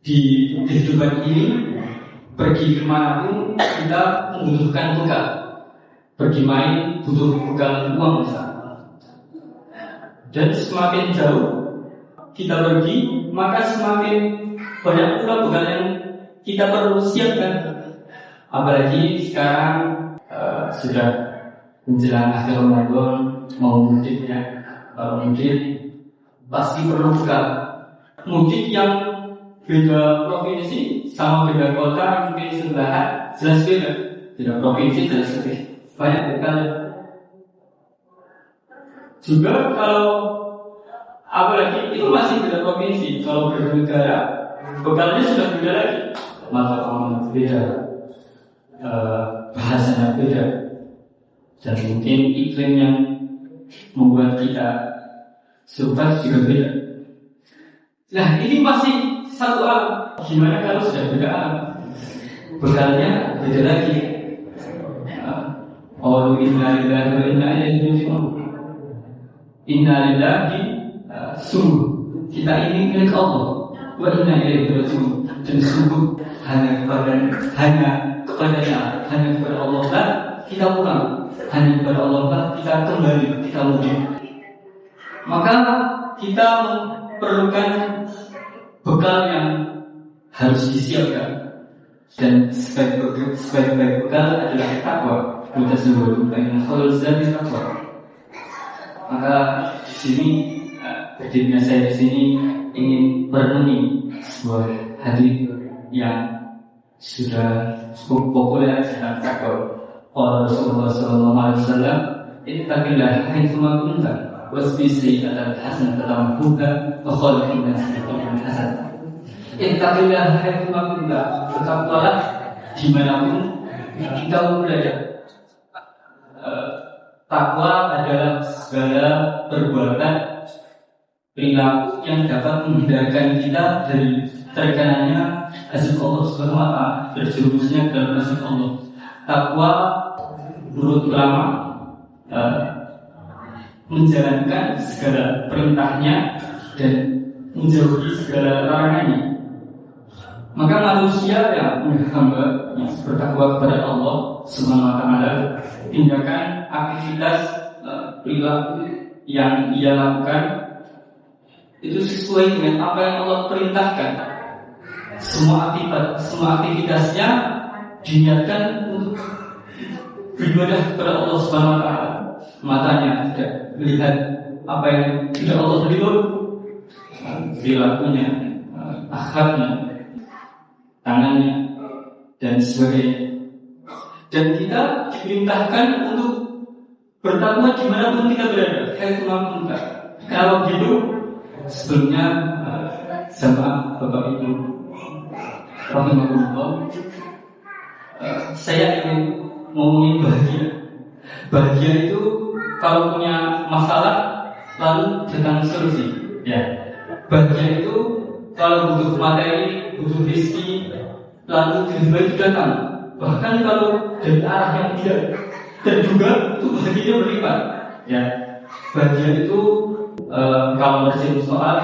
di kehidupan ini, pergi kemanapun kita membutuhkan bekal. Pergi main butuh bekal uang misalnya. Dan semakin jauh kita pergi, maka semakin banyak pula bekal yang kita perlu siapkan. Apalagi sekarang sudah menjelang akhir Ramadan, mau mudik ya. Kalau mudik pasti perlu bekal. Mudik yang beda provinsi sama beda kota mungkin sebelahan jelas beda. Beda provinsi jelas lebih banyak bekal. Juga kalau apalagi itu masih beda provinsi, kalau beda negara bekalnya sudah beda lagi. Mata uang beda, bahasanya beda, dan mungkin iklim yang membuat kita survive juga beda. Nah ini masih satu alam. Gimana kalau sudah beda alam? Bekalnya beda lagi. Oh inna lillahi wa inna ilaihi raji'un. Inna lillahi sungguh kita ini milik Allah. Wa inna ilaihi raji'un. Dan sungguh hanya kepadanya, hanya kepada Allah lah kita pulang. Hanya kepada Allah lah kita kembali, kita mudik. Maka kita perlukan bekal yang harus disiapkan, dan sebaik-baik bekal adalah takwa. Kita sebut dengan khairul zadi takwa. Maka di sini berdirinya saya di sini ingin merenungi sebuah hadis yang sudah cukup populer dalam takwa. Rasulullah SAW, ittaqillah haitsuma kunta wasbi sayyi'atan hasanatan tamhuha wa khaliqin nas bi khuluqin hasan. Ittaqillah haitsuma kunta, bertakwalah dimanapun kita berada. Takwa adalah segala perbuatan perilaku yang dapat menghindarkan kita dari terkenanya azab Allah Subhanahu wa taala, terjerumusnya ke dalam azab Allah. Takwa menurut ulama menjalankan segala perintahnya dan menjauhi segala larangannya. Maka manusia yang hamba yang bertakwa kepada Allah Subhanahu wa taala, tindakan aktivitas perilaku yang ia lakukan itu sesuai dengan apa yang Allah perintahkan. Semua aktivitasnya diniatkan untuk beribadah kepada Allah Subhanahu wa taala. Matanya tidak melihat apa yang tidak Allah ridho, perilakunya, akhlaknya, tangannya, dan sebagainya. Dan kita diperintahkan untuk bertakwa dimanapun kita berada. Haitsuma kunta. Kalau begitu, sebelumnya sama Bapak Ibu rahimahullah, saya ingin ngomongin bahagia. Bahagia itu kalau punya masalah lalu datang solusi. Ya. Bahagia itu kalau butuh materi, butuh rezeki, lalu tiba-tiba itu datang. Bahkan kalau dari arah yang tidak, dan juga itu bahagianya berlipat. Ya. Bahagia itu kalau bersihin soal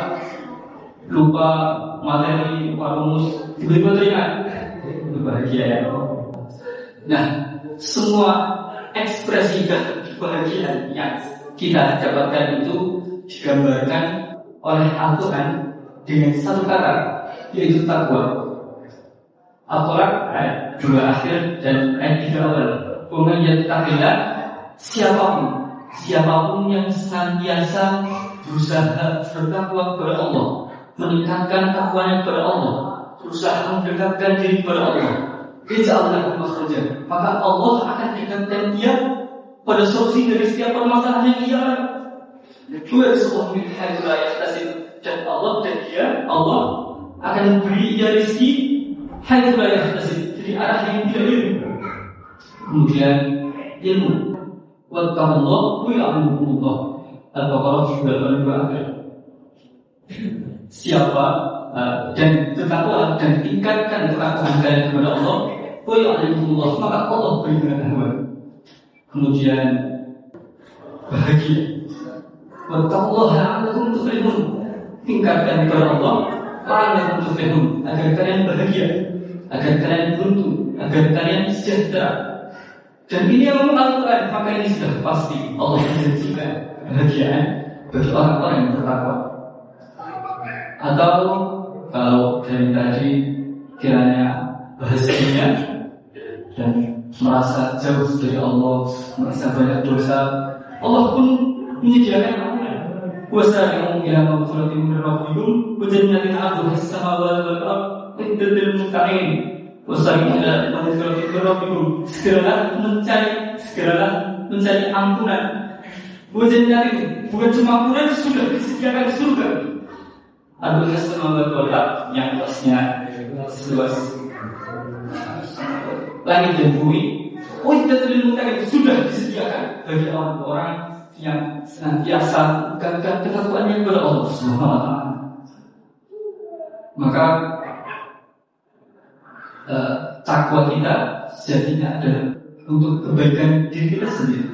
lupa materi, lupa rumus, tiba-tiba teringat, itu bahagia ya. Nah, semua ekspresi kebahagiaan yang kita dapatkan itu digambarkan oleh Al-Quran dengan satu kata, yaitu takwa. Al-Quran ayat 2 akhir dan ayat 3 awal. Waman yattaqillah, siapapun yang senantiasa berusaha bertakwa kepada Allah, meningkatkan takwanya kepada Allah, berusaha mendekatkan diri kepada Allah, ij'alna makhrajan, maka Allah akan dekatkan dia pada solusi dari setiap permasalahan yang dia alami. Dua sebuah min haitsu la yahtasib, dan Allah akan beri dia rezeki haitsu la yahtasib, dari arah yang tidak ilmu. Kemudian ilmu, wattaqullah wa ya'lamukumullah. Al-Baqarah 22. Siapa dan bertakwa dan tingkatkan ketakwaan kalian kepada Allah, wa ya'lamukumullah, maka Allah beri pengetahuan. Kemudian bahagia, wattaqullaha la'allakum tuflihun, tingkatkan kepada Allah la'allakum tuflihun, agar kalian bahagia, agar kalian beruntung, agar kalian sejahtera. Dan ini yang Al-Quran, maka ini sudah pasti Allah menjanjikan kebahagiaan bagi orang-orang yang bertakwa. Atau kalau dari tadi kiranya bahagia dan merasa jauh dari Allah, merasa banyak dosa, Allah pun menyediakan ampunan. Wasari'u ila maghfiratin min rabbikum wa jannatin 'arduha as-samawati wal ardu uiddat lil muttaqin. Wasari'u ila maghfiratin min rabbikum, segeralah mencari ampunan. Wa jannatin, bukan cuma ampunan, sudah disediakan surga. 'Arduha as-samawati wal ardu, yang luasnya seluas langit dan bumi. Uiddat lil muttaqin, sudah disediakan bagi orang-orang yang senantiasa menegakkan ketakwaan kepada Allah Subhanahu wa taala. Maka takwa kita sejatinya adalah untuk kebaikan diri kita sendiri,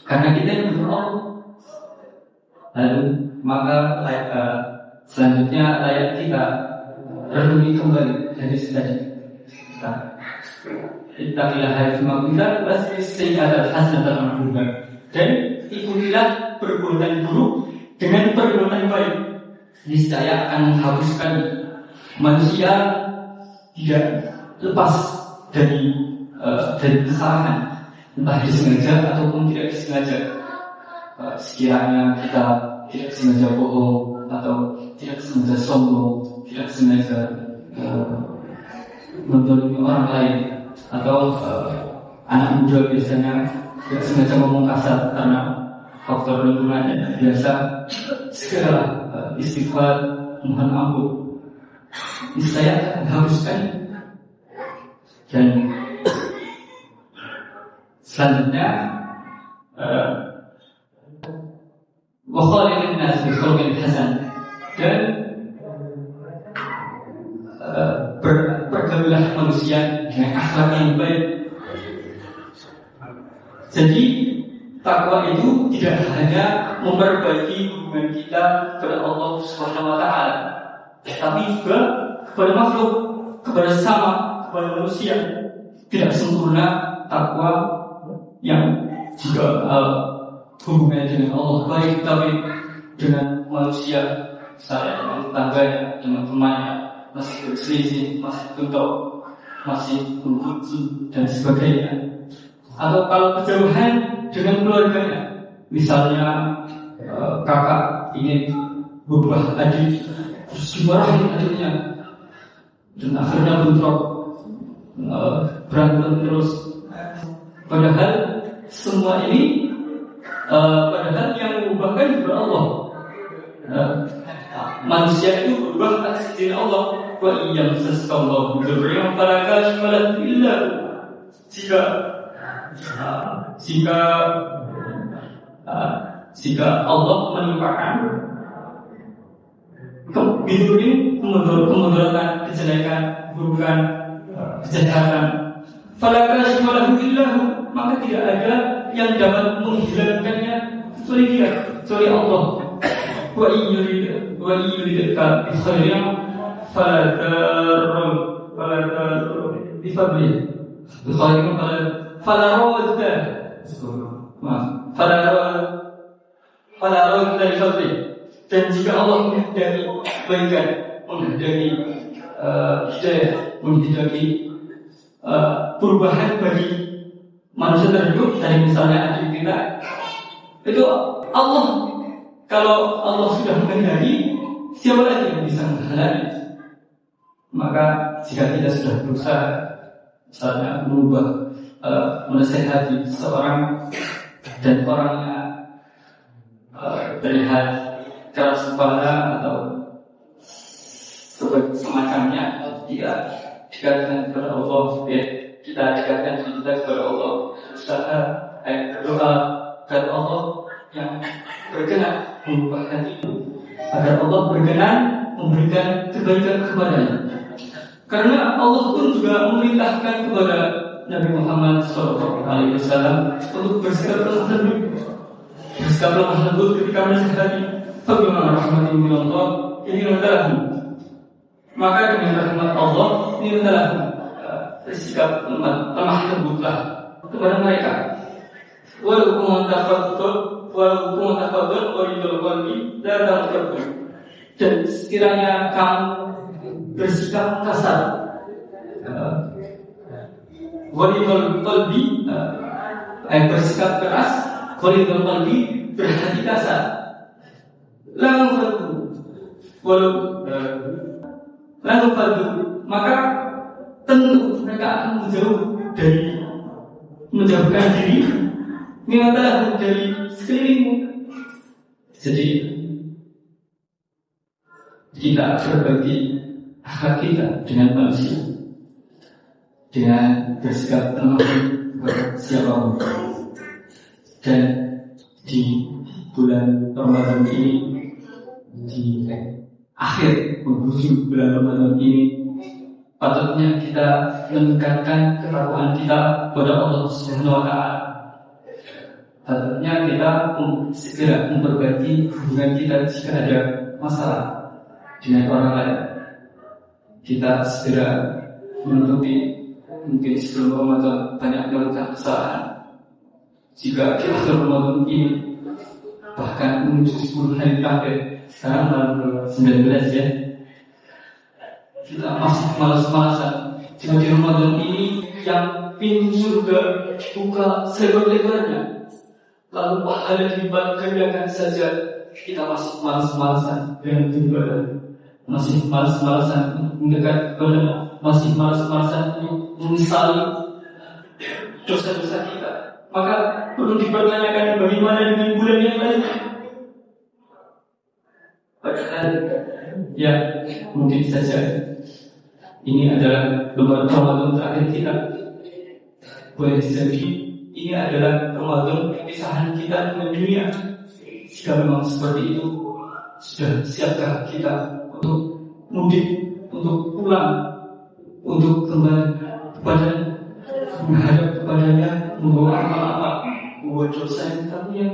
karena kita yang berdoa. Lalu maka selanjutnya layak kita renungi kembali dari tadi kita ittaqillaha haitsu kunta wasbis sayyi'atal hasanata tamhuha, dan ikutilah perbuatan buruk dengan perbuatan baik, niscaya akan menghapuskan. Manusia tidak lepas dari kesalahan, entah disengaja ataupun tidak disengaja. Sekiranya kita tidak sengaja bohong, atau tidak sengaja sombong, tidak sengaja mendolimi orang lain, atau anak muda biasanya tidak sengaja ngomong kasar karena faktor lingkungan biasa, segeralah istighfar, mohon ampun, niscaya menghapuskan. Dan selanjutnya wa khaliqin nas bi khuluqin hasan, dan pergaulilah manusia dengan akhlak yang baik. Jadi takwa itu tidak hanya memperbaiki hubungan kita kepada Allah Subhanahu wa taala, tapi juga kepada makhluk, kepada sesama, kepada manusia. Tidak sempurna takwa yang juga hubungannya dengan Allah baik, tapi dengan manusia, saya dengan tetangganya, dengan temannya masih berselisih, masih bentrok, masih membenci dan sebagainya. Atau kalau kejauhan dengan keluarganya, misalnya kakak ingin berubah adik, terus dimarahin adiknya, dan akhirnya bentrok, berantem terus. Padahal semua ini, padahal yang mengubahkan juga Allah. Manusia itu berubah atas izin Allah. Wa iyam saskallahu dzurriyam fala kashifa lahu illa hu. Jika Allah menimpakan kemudaratan, kejelekan, keburukan, kejahatan, fala kashifa lahu illa hu, maka tidak ada yang dapat menghilangkannya kecuali Dia, kecuali Allah. Wa yuridka bi khairin fala tarud bi fadli bi khairin fala radda bi fadli. Dan jika Allah menghendaki kebaikan, menghendaki hidayah, menghendaki perubahan bagi manusia tersebut, dari misalnya adik kita, itu Allah. Kalau Allah sudah menghendaki, siapa lagi yang bisa menghalangi? Maka jika kita sudah berusaha, misalnya merubah, menasihati seseorang, dan orangnya terlihat keras kepala atau semacamnya, dia dikatakan kepada Allah, kita dekatkan diri kita kepada Allah, usaha berdoa agar Allah yang berkenan mengubahkan itu, agar Allah berkenan memberikan kebaikan kepadanya. Karena Allah pun juga memerintahkan kepada Nabi Muhammad SAW untuk bersikap lemah lembut ketika menasihati. Bagaimana rahmatin min Allah ini adalah Maka dengan rahmat Allah ini adalah sikap lemah lembutlah kepada mereka. Walaupun tafadhul walidul qalbi la tafadhul. Dan sekiranya kamu bersikap kasar, walidul qalbi bersikap keras, walidul qalbi berhati kasar, lalu maka tentu mereka akan menjauhkan diri minatlah dari sekelilingmu. Jadi kita berbagi akhlak kita dengan manusia, dengan bersikap tenang kepada siapapun. Dan di bulan Ramadan ini, di akhir menuju bulan Ramadan ini, patutnya kita meningkatkan ketakwaan kita kepada Allah Subhanahu wa Ta'ala. Patutnya kita segera memperbaiki hubungan kita jika ada masalah dengan orang lain. Kita segera menutupi, mungkin sebelum Ramadan banyak melakukan kesalahan. Jika di akhir Ramadan ini, bahkan menuju 10 hari terakhir, sekarang tanggal 19 ya, kita masih malas-malasan. Jika di Ramadan ini yang pintu surga buka selebar-lebarnya, lalu pahala dilipat gandakan saja, kita masih malas-malasan dengan beribadah, masih malas-malasan mendekat kepada, masih malas-malasan menyesali dosa-dosa kita. Maka perlu dipertanyakan bagaimana dengan bulan yang lainnya. Padahal ya mungkin saja ini adalah Ramadan terakhir kita. Boleh jadi ini adalah Ramadan perpisahan kita dengan dunia. Jika memang seperti itu, sudah siapkah kita untuk mudik, untuk pulang, untuk kembali kepada menghadap kepadanya, membawa amal-amal, membawa dosa yang kita punya?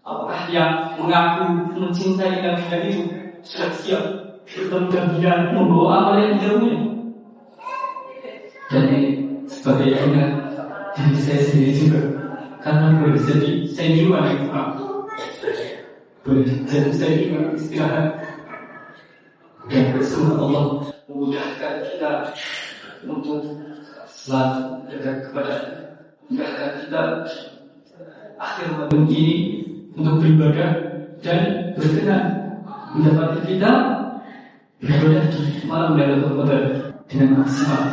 Apakah yang mengaku mencintai Nabi itu sudah siap bertemu dengan membawa amal yang dia punya? Jadi sebagai ingat diri saya sendiri juga, karena boleh jadi saya juga yang mampu, boleh jadi saya juga istirahat dan bersama Allah memudahkan kita untuk selalu dekat kepada, memudahkan kita akhir Ramadan ini untuk beribadah dan berkenan mendapatkan kita beribadah di malam Lailatul Qadar dengan maksimal.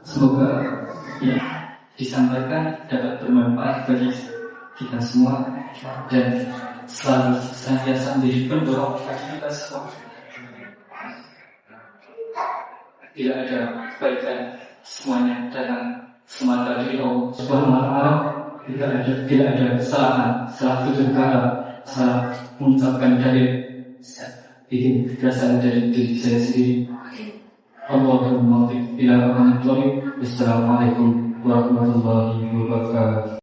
Semoga ya disampaikan dapat bermanfaat bagi kita semua dan selalu senantiasa menjadi pendorong bagi kita semua. Tidak ada kebaikan, semuanya datang semata dari Allah Subhanahu wa Ta'ala. Tidak ada kesalahan, salah tutur kata, salah mengucapkan dalil ini berasal dari diri saya sendiri. Allahumma Assalamualaikum warahmatullahi wabarakatuh.